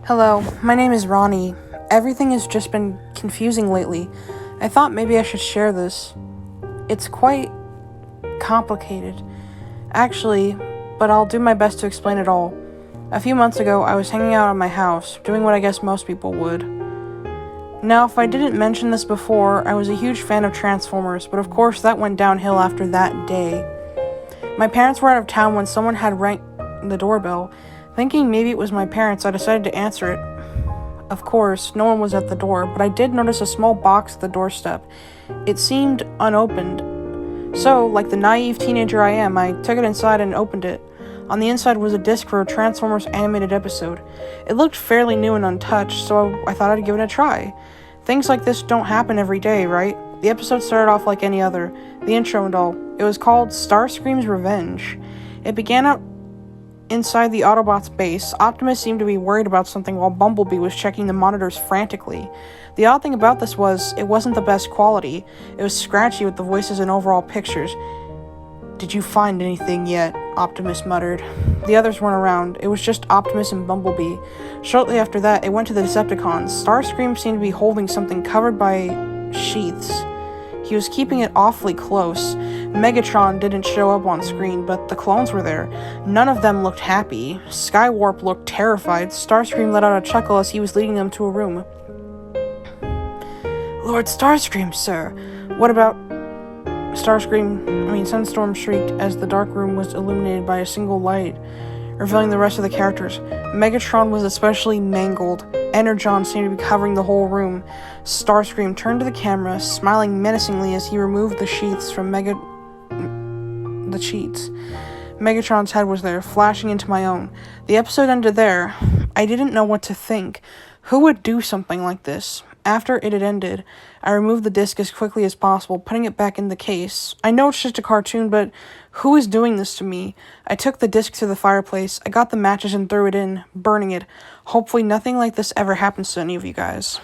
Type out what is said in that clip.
Hello, my name is Ronnie. Everything has just been confusing lately. I thought maybe I should share this. It's quite complicated, actually, but I'll do my best to explain it all. A few months ago, I was hanging out at my house, doing what I guess most people would. Now, if I didn't mention this before, I was a huge fan of Transformers, but of course that went downhill after that day. My parents were out of town when someone had rang the doorbell. Thinking maybe it was my parents, I decided to answer it. Of course, no one was at the door, but I did notice a small box at the doorstep. It seemed unopened. So, like the naive teenager I am, I took it inside and opened it. On the inside was a disc for a Transformers animated episode. It looked fairly new and untouched, so I thought I'd give it a try. Things like this don't happen every day, right? The episode started off like any other, the intro and all. It was called Starscream's Revenge. It began out inside the Autobots' base. Optimus seemed to be worried about something while Bumblebee was checking the monitors frantically. The odd thing about this was, it wasn't the best quality. It was scratchy with the voices and overall pictures. "Did you find anything yet?" Optimus muttered. The others weren't around. It was just Optimus and Bumblebee. Shortly after that, it went to the Decepticons. Starscream seemed to be holding something covered by sheaths. He was keeping it awfully close. Megatron didn't show up on screen, but the clones were there. None of them looked happy. Skywarp looked terrified. Starscream let out a chuckle as he was leading them to a room. "Lord Starscream, sir. What about..." Sunstorm shrieked as the dark room was illuminated by a single light, revealing the rest of the characters. Megatron was especially mangled. Energon seemed to be covering the whole room. Starscream turned to the camera, smiling menacingly as he removed the sheaths from the sheets. Megatron's head was there, flashing into my own. The episode ended there. I didn't know what to think. Who would do something like this? After it had ended, I removed the disc as quickly as possible, putting it back in the case. I know it's just a cartoon, but who is doing this to me? I took the disc to the fireplace. I got the matches and threw it in, burning it. Hopefully nothing like this ever happens to any of you guys.